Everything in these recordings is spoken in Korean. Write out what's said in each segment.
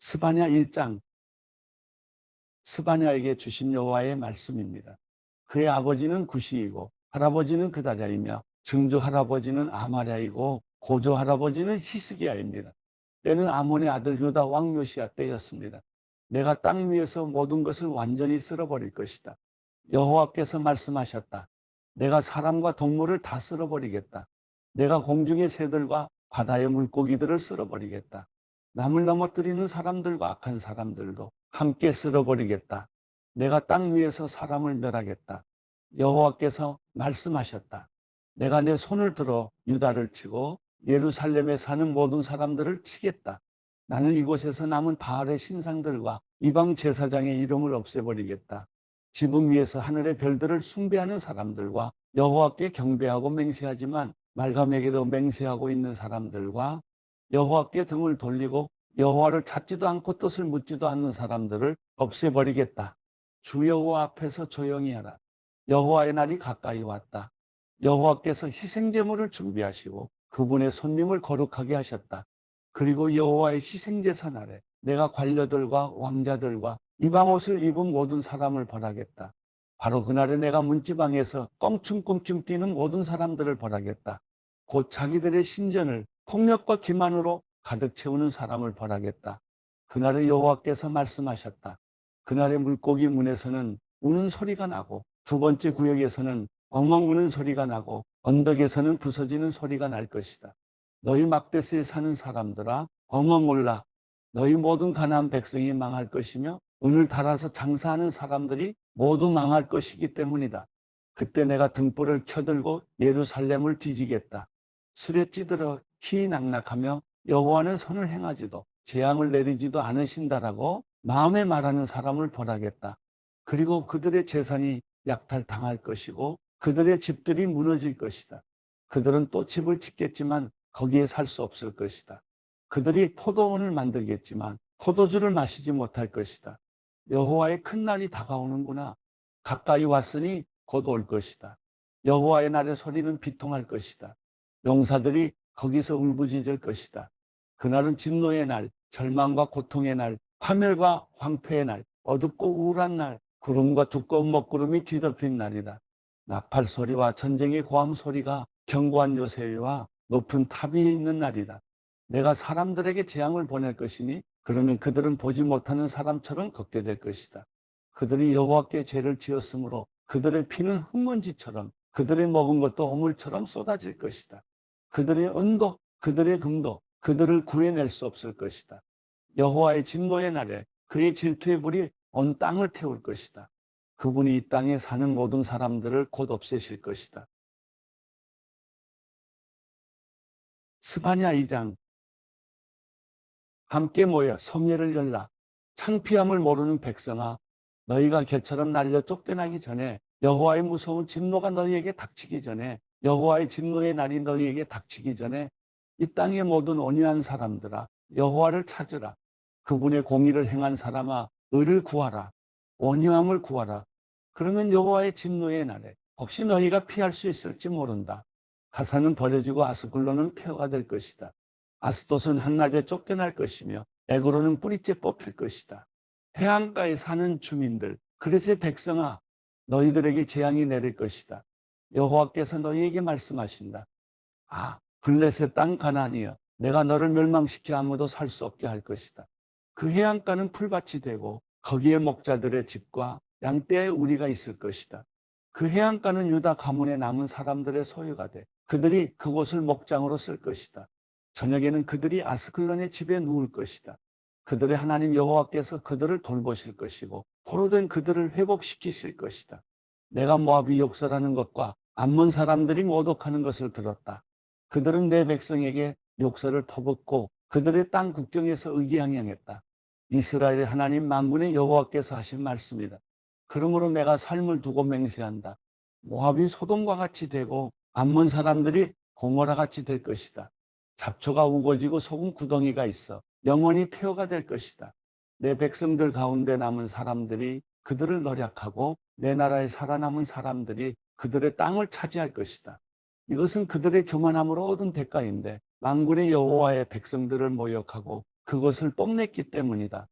스바냐 1장, 스바냐에게 주신 여호와의 말씀입니다. 그의 아버지는 구시이고 할아버지는 그다랴이며 증조 할아버지는 아마랴이고 고조 할아버지는 히스기야입니다. 때는 아몬의 아들 유다 왕 요시야 때였습니다. 내가 땅 위에서 모든 것을 완전히 쓸어버릴 것이다. 여호와께서 말씀하셨다. 내가 사람과 동물을 다 쓸어버리겠다. 내가 공중의 새들과 바다의 물고기들을 쓸어버리겠다. 남을 넘어뜨리는 사람들과 악한 사람들도 함께 쓸어버리겠다. 내가 땅 위에서 사람을 멸하겠다. 여호와께서 말씀하셨다. 내가 내 손을 들어 유다를 치고 예루살렘에 사는 모든 사람들을 치겠다. 나는 이곳에서 남은 바알의 신상들과 이방 제사장의 이름을 없애버리겠다. 지붕 위에서 하늘의 별들을 숭배하는 사람들과 여호와께 경배하고 맹세하지만 말감에게도 맹세하고 있는 사람들과 여호와께 등을 돌리고 여호와를 찾지도 않고 뜻을 묻지도 않는 사람들을 없애버리겠다. 주 여호와 앞에서 조용히 하라. 여호와의 날이 가까이 왔다. 여호와께서 희생제물을 준비하시고 그분의 손님을 거룩하게 하셨다. 그리고 여호와의 희생제사 아래 내가 관료들과 왕자들과 이방 옷을 입은 모든 사람을 벌하겠다. 바로 그날에 내가 문지방에서 껑충껑충 뛰는 모든 사람들을 벌하겠다. 곧 자기들의 신전을 폭력과 기만으로 가득 채우는 사람을 벌하겠다. 그날에 여호와께서 말씀하셨다. 그날의 물고기 문에서는 우는 소리가 나고 두 번째 구역에서는 엉엉 우는 소리가 나고 언덕에서는 부서지는 소리가 날 것이다. 너희 막대스에 사는 사람들아 엉엉 울라. 너희 모든 가나안 백성이 망할 것이며 은을 달아서 장사하는 사람들이 모두 망할 것이기 때문이다. 그때 내가 등불을 켜들고 예루살렘을 뒤지겠다. 술에 찌들어 희낙낙하며 여호와는 선을 행하지도 재앙을 내리지도 않으신다라고 마음에 말하는 사람을 벌하겠다. 그리고 그들의 재산이 약탈당할 것이고 그들의 집들이 무너질 것이다. 그들은 또 집을 짓겠지만 거기에 살 수 없을 것이다. 그들이 포도원을 만들겠지만 포도주를 마시지 못할 것이다. 여호와의 큰 날이 다가오는구나. 가까이 왔으니 곧 올 것이다. 여호와의 날의 소리는 비통할 것이다. 용사들이 거기서 울부짖을 것이다. 그날은 진노의 날, 절망과 고통의 날, 파멸과 황폐의 날, 어둡고 우울한 날, 구름과 두꺼운 먹구름이 뒤덮인 날이다. 나팔 소리와 전쟁의 고함 소리가 견고한 요새와 높은 탑 위에 있는 날이다. 내가 사람들에게 재앙을 보낼 것이니 그러면 그들은 보지 못하는 사람처럼 걷게 될 것이다. 그들이 여호와께 죄를 지었으므로 그들의 피는 흙먼지처럼 그들의 먹은 것도 오물처럼 쏟아질 것이다. 그들의 은도 그들의 금도 그들을 구해낼 수 없을 것이다. 여호와의 진노의 날에 그의 질투의 불이 온 땅을 태울 것이다. 그분이 이 땅에 사는 모든 사람들을 곧 없애실 것이다. 스바냐 2장. 함께 모여 성회를 열라. 창피함을 모르는 백성아, 너희가 개처럼 날려 쫓겨나기 전에 여호와의 무서운 진노가 너희에게 닥치기 전에 여호와의 진노의 날이 너희에게 닥치기 전에 이 땅의 모든 온유한 사람들아 여호와를 찾으라. 그분의 공의를 행한 사람아 의를 구하라. 온유함을 구하라. 그러면 여호와의 진노의 날에 혹시 너희가 피할 수 있을지 모른다. 가사는 버려지고 아스글론은 폐허가 될 것이다. 아스돗은 한낮에 쫓겨날 것이며 에그로는 뿌리째 뽑힐 것이다. 해안가에 사는 주민들, 그레스의 백성아, 너희들에게 재앙이 내릴 것이다. 여호와께서 너희에게 말씀하신다. 아, 블레셋 땅 가나안이여, 내가 너를 멸망시켜 아무도 살 수 없게 할 것이다. 그 해안가는 풀밭이 되고 거기에 목자들의 집과 양떼의 우리가 있을 것이다. 그 해안가는 유다 가문에 남은 사람들의 소유가 돼 그들이 그곳을 목장으로 쓸 것이다. 저녁에는 그들이 아스클론의 집에 누울 것이다. 그들의 하나님 여호와께서 그들을 돌보실 것이고 포로된 그들을 회복시키실 것이다. 내가 모압이 욕설하는 것과 암몬 사람들이 모독하는 것을 들었다. 그들은 내 백성에게 욕설을 퍼붓고 그들의 땅 국경에서 의기양양했다. 이스라엘의 하나님 만군의 여호와께서 하신 말씀이다. 그러므로 내가 삶을 두고 맹세한다. 모압이 소돔과 같이 되고 암몬 사람들이 고모라 같이 될 것이다. 잡초가 우거지고 소금 구덩이가 있어 영원히 폐허가 될 것이다. 내 백성들 가운데 남은 사람들이 그들을 노략하고 내 나라에 살아남은 사람들이 그들의 땅을 차지할 것이다. 이것은 그들의 교만함으로 얻은 대가인데 만군의 여호와의 백성들을 모욕하고 그것을 뽐냈기 때문이다.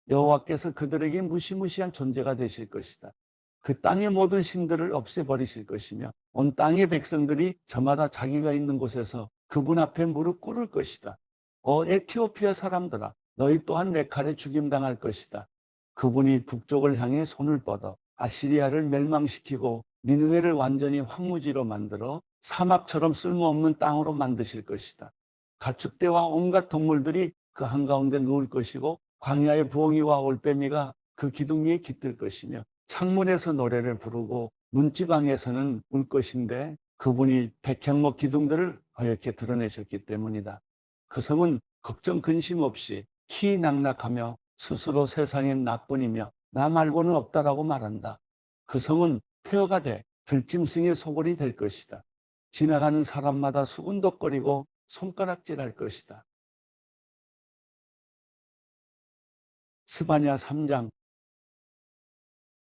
여호와께서 그들에게 무시무시한 존재가 되실 것이다. 그 땅의 모든 신들을 없애버리실 것이며 온 땅의 백성들이 저마다 자기가 있는 곳에서 그분 앞에 무릎 꿇을 것이다. 에티오피아 사람들아, 너희 또한 내 칼에 죽임당할 것이다. 그분이 북쪽을 향해 손을 뻗어 아시리아를 멸망시키고 니느웨를 완전히 황무지로 만들어 사막처럼 쓸모없는 땅으로 만드실 것이다. 가축대와 온갖 동물들이 그 한가운데 누울 것이고 광야의 부엉이와 올빼미가 그 기둥 위에 깃들 것이며 창문에서 노래를 부르고 문지방에서는 울 것인데 그분이 백향목 기둥들을 허옇게 드러내셨기 때문이다. 그 성은 걱정 근심 없이 희낙낙하며 스스로 세상엔 나뿐이며 나 말고는 없다라고 말한다. 그 성은 폐허가 돼 들짐승의 소굴이 될 것이다. 지나가는 사람마다 수군덕거리고 손가락질할 것이다. 스바냐 3장.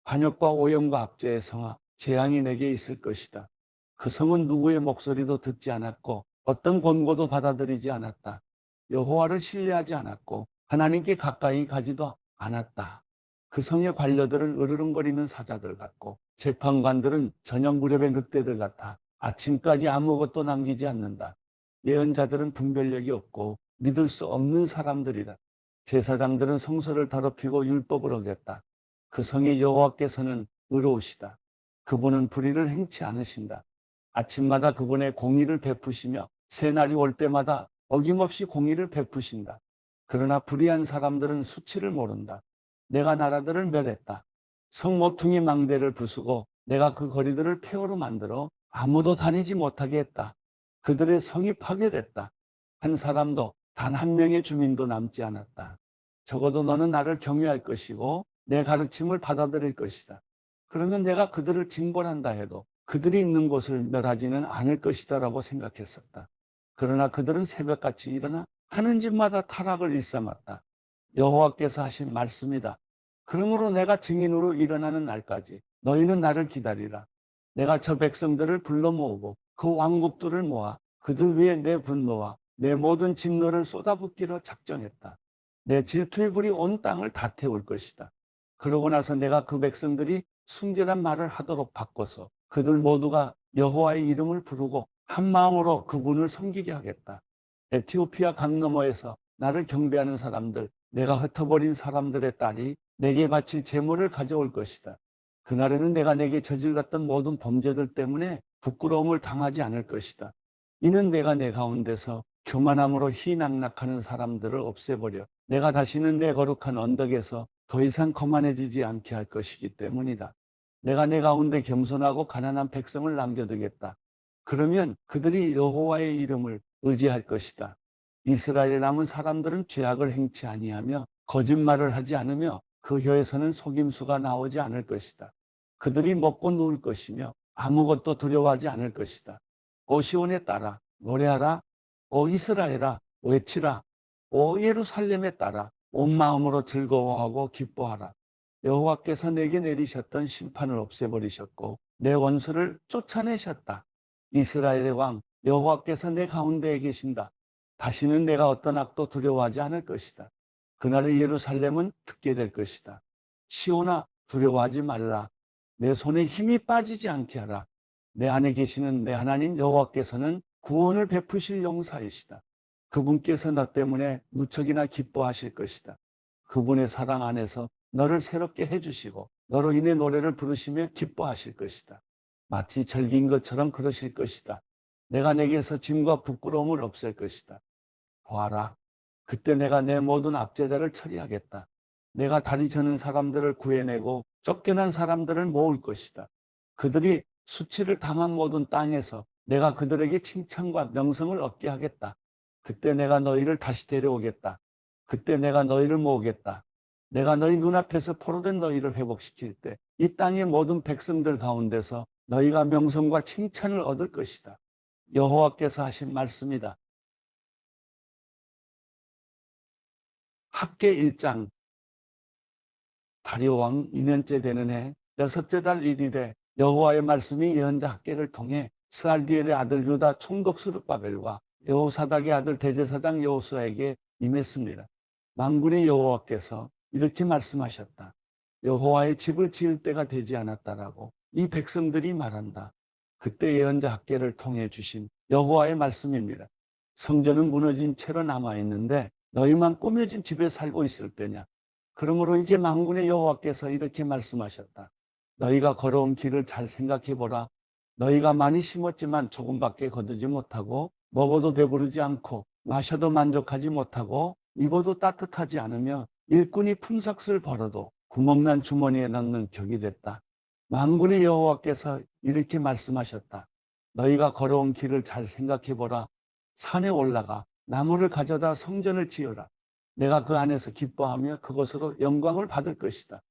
반역과 오염과 압제의 성아, 재앙이 내게 있을 것이다. 그 성은 누구의 목소리도 듣지 않았고 어떤 권고도 받아들이지 않았다. 여호와를 신뢰하지 않았고 하나님께 가까이 가지도 않았다. 그 성의 관료들은 으르렁거리는 사자들 같고 재판관들은 저녁 무렵의 늑대들 같아 아침까지 아무것도 남기지 않는다. 예언자들은 분별력이 없고 믿을 수 없는 사람들이다. 제사장들은 성소를 더럽히고 율법을 어겼다. 그 성의 여호와께서는 의로우시다. 그분은 불의를 행치 않으신다. 아침마다 그분의 공의를 베푸시며 새날이 올 때마다 어김없이 공의를 베푸신다. 그러나 불의한 사람들은 수치를 모른다. 내가 나라들을 멸했다. 성 모퉁이 망대를 부수고 내가 그 거리들을 폐허로 만들어 아무도 다니지 못하게 했다. 그들의 성이 파괴됐다. 한 사람도 단 한 명의 주민도 남지 않았다. 적어도 너는 나를 경외할 것이고 내 가르침을 받아들일 것이다. 그러면 내가 그들을 징벌한다 해도 그들이 있는 곳을 멸하지는 않을 것이다 라고 생각했었다. 그러나 그들은 새벽같이 일어나 하는 집마다 타락을 일삼았다. 여호와께서 하신 말씀이다. 그러므로 내가 증인으로 일어나는 날까지 너희는 나를 기다리라. 내가 저 백성들을 불러 모으고 그 왕국들을 모아 그들 위에 내 분노와 내 모든 진노를 쏟아붓기로 작정했다. 내 질투의 불이 온 땅을 다 태울 것이다. 그러고 나서 내가 그 백성들이 순결한 말을 하도록 바꿔서 그들 모두가 여호와의 이름을 부르고 한 마음으로 그분을 섬기게 하겠다. 에티오피아 강 너머에서 나를 경배하는 사람들, 내가 흩어버린 사람들의 딸이 내게 바칠 제물을 가져올 것이다. 그날에는 내가 내게 저질렀던 모든 범죄들 때문에 부끄러움을 당하지 않을 것이다. 이는 내가 내 가운데서 교만함으로 희낙낙하는 사람들을 없애버려 내가 다시는 내 거룩한 언덕에서 더 이상 거만해지지 않게 할 것이기 때문이다. 내가 내 가운데 겸손하고 가난한 백성을 남겨두겠다. 그러면 그들이 여호와의 이름을 의지할 것이다. 이스라엘에 남은 사람들은 죄악을 행치 아니하며 거짓말을 하지 않으며 그 혀에서는 속임수가 나오지 않을 것이다. 그들이 먹고 누울 것이며 아무것도 두려워하지 않을 것이다. 오 시온에 따라 노래하라. 오 이스라엘아 외치라. 오 예루살렘에 따라 온 마음으로 즐거워하고 기뻐하라. 여호와께서 내게 내리셨던 심판을 없애버리셨고 내 원수를 쫓아내셨다. 이스라엘의 왕 여호와께서 내 가운데에 계신다. 다시는 내가 어떤 악도 두려워하지 않을 것이다. 그날의 예루살렘은 듣게 될 것이다. 시온아 두려워하지 말라. 내 손에 힘이 빠지지 않게 하라. 내 안에 계시는 내 하나님 여호와께서는 구원을 베푸실 용사이시다. 그분께서 너 때문에 무척이나 기뻐하실 것이다. 그분의 사랑 안에서 너를 새롭게 해주시고 너로 인해 노래를 부르시며 기뻐하실 것이다. 마치 절기인 것처럼 그러실 것이다. 내가 내게서 짐과 부끄러움을 없앨 것이다. 보아라. 그때 내가 내 모든 압제자를 처리하겠다. 내가 다리 저는 사람들을 구해내고 쫓겨난 사람들을 모을 것이다. 그들이 수치를 당한 모든 땅에서 내가 그들에게 칭찬과 명성을 얻게 하겠다. 그때 내가 너희를 다시 데려오겠다. 그때 내가 너희를 모으겠다. 내가 너희 눈앞에서 포로된 너희를 회복시킬 때 이 땅의 모든 백성들 가운데서 너희가 명성과 칭찬을 얻을 것이다. 여호와께서 하신 말씀이다. 학계 1장. 다리오 왕 2년째 되는 해 여섯째 달 1일에 여호와의 말씀이 예언자 학계를 통해 스알디엘의 아들 유다 총독 스룹바벨과 여호사닥의 아들 대제사장 여호수아에게 임했습니다. 만군의 여호와께서 이렇게 말씀하셨다. 여호와의 집을 지을 때가 되지 않았다라고 이 백성들이 말한다. 그때 예언자 학개를 통해 주신 여호와의 말씀입니다. 성전은 무너진 채로 남아있는데 너희만 꾸며진 집에 살고 있을 때냐. 그러므로 이제 만군의 여호와께서 이렇게 말씀하셨다. 너희가 걸어온 길을 잘 생각해 보라. 너희가 많이 심었지만 조금밖에 거두지 못하고 먹어도 배부르지 않고 마셔도 만족하지 못하고 입어도 따뜻하지 않으며 일꾼이 품삯을 벌어도 구멍난 주머니에 넣는 격이 됐다. 만군의 여호와께서 이렇게 말씀하셨다. 너희가 걸어온 길을 잘 생각해 보라. 산에 올라가 나무를 가져다 성전을 지어라. 내가 그 안에서 기뻐하며 그것으로 영광을 받을 것이다.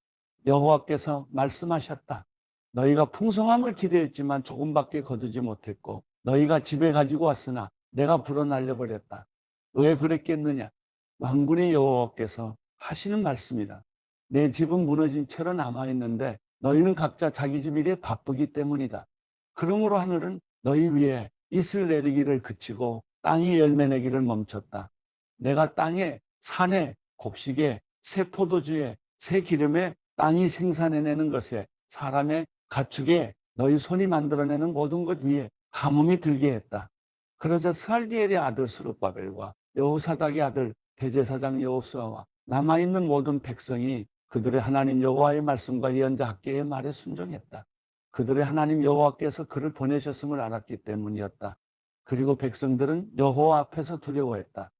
여호와께서 말씀하셨다. 너희가 풍성함을 기대했지만 조금밖에 거두지 못했고 너희가 집에 가지고 왔으나 내가 불어날려버렸다. 왜 그랬겠느냐? 만군의 여호와께서 하시는 말씀이다. 내 집은 무너진 채로 남아있는데 너희는 각자 자기 집 일에 바쁘기 때문이다. 그러므로 하늘은 너희 위에 이슬 내리기를 그치고 땅이 열매 내기를 멈췄다. 내가 땅에 산에 곡식에 새 포도주에 새 기름에 땅이 생산해내는 것에 사람의 가축에 너희 손이 만들어내는 모든 것 위에 가뭄이 들게 했다. 그러자 스알디엘의 아들 스룹바벨과 여호사닥의 아들 대제사장 여호수아와 남아있는 모든 백성이 그들의 하나님 여호와의 말씀과 예언자 학개의 말에 순종했다. 그들의 하나님 여호와께서 그를 보내셨음을 알았기 때문이었다. 그리고 백성들은 여호와 앞에서 두려워했다.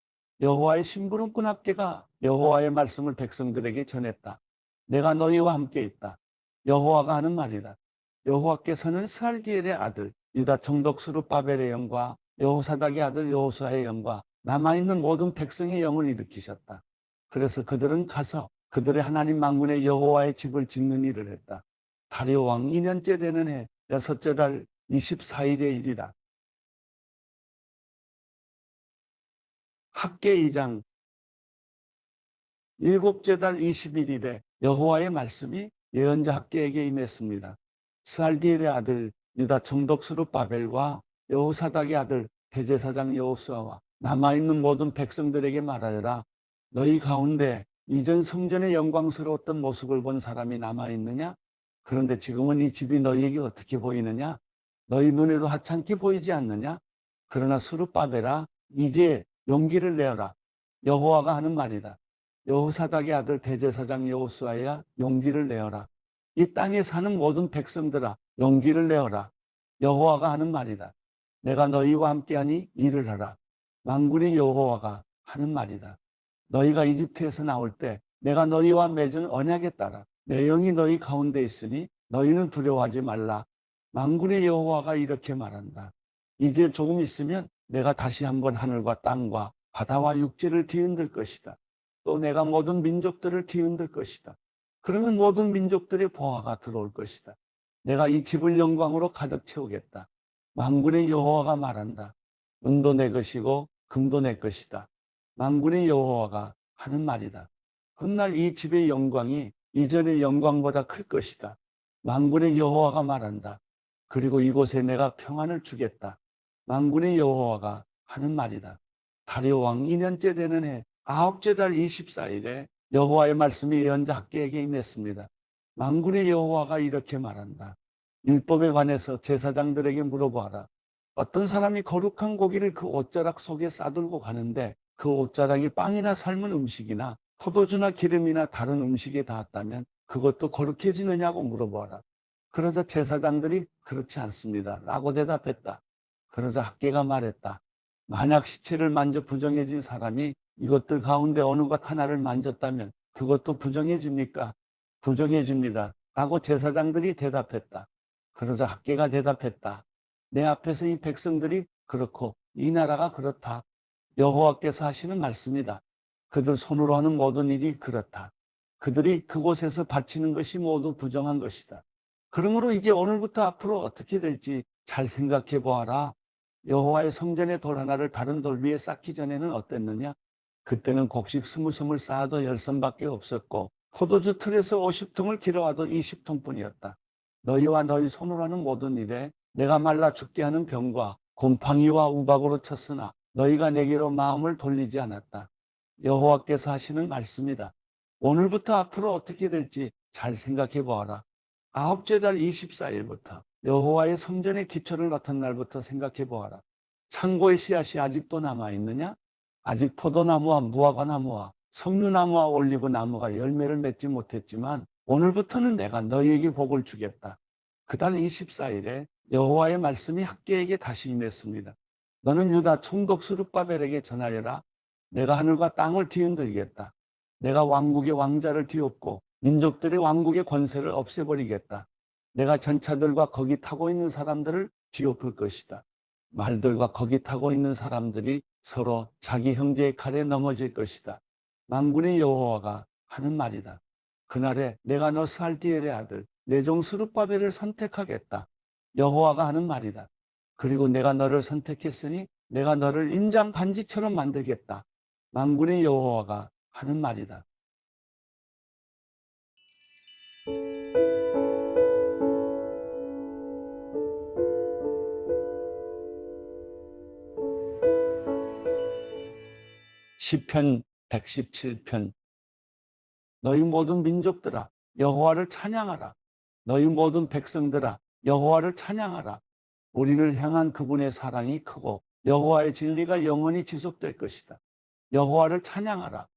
여호와의 심부름꾼 학개가 여호와의 말씀을 백성들에게 전했다. 내가 너희와 함께 있다. 여호와가 하는 말이다. 여호와께서는 스알디엘의 아들 유다 총독 스룹바벨의 영과 여호사닥의 아들 여호수아의 영과 남아있는 모든 백성의 영을 일으키셨다. 그래서 그들은 가서 그들의 하나님 만군의 여호와의 집을 짓는 일을 했다. 다리오 왕 2년째 되는 해 6째 달 24일의 일이다. 학개 2장 7째 달 21일에 여호와의 말씀이 예언자 학개에게 임했습니다. 스알디엘의 아들 유다 총독 스룹바벨과 여호사닥의 아들 대제사장 여호수아와 남아있는 모든 백성들에게 말하여라. 너희 가운데 이전 성전의 영광스러웠던 모습을 본 사람이 남아있느냐? 그런데 지금은 이 집이 너희에게 어떻게 보이느냐? 너희 눈에도 하찮게 보이지 않느냐? 그러나 스룹바벨아, 이제 용기를 내어라. 여호와가 하는 말이다. 여호사닥의 아들 대제사장 여호수아야, 용기를 내어라. 이 땅에 사는 모든 백성들아, 용기를 내어라. 여호와가 하는 말이다. 내가 너희와 함께하니 일을 하라. 만군의 여호와가 하는 말이다. 너희가 이집트에서 나올 때 내가 너희와 맺은 언약에 따라 내 영이 너희 가운데 있으니 너희는 두려워하지 말라. 만군의 여호와가 이렇게 말한다. 이제 조금 있으면 내가 다시 한번 하늘과 땅과 바다와 육지를 뒤흔들 것이다. 또 내가 모든 민족들을 뒤흔들 것이다. 그러면 모든 민족들의 보화가 들어올 것이다. 내가 이 집을 영광으로 가득 채우겠다. 만군의 여호와가 말한다. 은도 내 것이고 금도 내 것이다. 만군의 여호와가 하는 말이다. 훗날 이 집의 영광이 이전의 영광보다 클 것이다. 만군의 여호와가 말한다. 그리고 이곳에 내가 평안을 주겠다. 만군의 여호와가 하는 말이다. 다리오 왕 2년째 되는 해 9째 달 24일에 여호와의 말씀이 예언자 학개에게 임했습니다. 만군의 여호와가 이렇게 말한다. 율법에 관해서 제사장들에게 물어보아라. 어떤 사람이 거룩한 고기를 그 옷자락 속에 싸들고 가는데 그 옷자락이 빵이나 삶은 음식이나 포도주나 기름이나 다른 음식에 닿았다면 그것도 거룩해지느냐고 물어보아라. 그러자 제사장들이 그렇지 않습니다 라고 대답했다. 그러자 학개가 말했다. 만약 시체를 만져 부정해진 사람이 이것들 가운데 어느 것 하나를 만졌다면 그것도 부정해집니까? 부정해집니다 라고 제사장들이 대답했다. 그러자 학개가 대답했다. 내 앞에서 이 백성들이 그렇고 이 나라가 그렇다. 여호와께서 하시는 말씀이다. 그들 손으로 하는 모든 일이 그렇다. 그들이 그곳에서 바치는 것이 모두 부정한 것이다. 그러므로 이제 오늘부터 앞으로 어떻게 될지 잘 생각해 보아라. 여호와의 성전의 돌 하나를 다른 돌 위에 쌓기 전에는 어땠느냐? 그때는 곡식 20섬을 쌓아도 10섬밖에 없었고 포도주 틀에서 50통을 길어와도 20통뿐이었다. 너희와 너희 손으로 하는 모든 일에 내가 말라 죽게 하는 병과 곰팡이와 우박으로 쳤으나 너희가 내게로 마음을 돌리지 않았다. 여호와께서 하시는 말씀이다. 오늘부터 앞으로 어떻게 될지 잘 생각해 보아라. 아홉째 달 24일부터 여호와의 성전의 기초를 맡은 날부터 생각해 보아라. 창고의 씨앗이 아직도 남아있느냐? 아직 포도나무와 무화과나무와 석류나무와 올리브나무가 열매를 맺지 못했지만 오늘부터는 내가 너희에게 복을 주겠다. 그달 24일에 여호와의 말씀이 학개에게 다시 임했습니다. 너는 유다 총독 스룹바벨에게 전하여라. 내가 하늘과 땅을 뒤흔들겠다. 내가 왕국의 왕자를 뒤엎고 민족들의 왕국의 권세를 없애버리겠다. 내가 전차들과 거기 타고 있는 사람들을 뒤엎을 것이다. 말들과 거기 타고 있는 사람들이 서로 자기 형제의 칼에 넘어질 것이다. 만군의 여호와가 하는 말이다. 그날에 내가 너 살디엘의 아들 내 종 스룹바벨을 선택하겠다. 여호와가 하는 말이다. 그리고 내가 너를 선택했으니 내가 너를 인장 반지처럼 만들겠다. 만군의 여호와가 하는 말이다. 시편 117편. 너희 모든 민족들아 여호와를 찬양하라. 너희 모든 백성들아 여호와를 찬양하라. 우리를 향한 그분의 사랑이 크고 여호와의 진리가 영원히 지속될 것이다. 여호와를 찬양하라.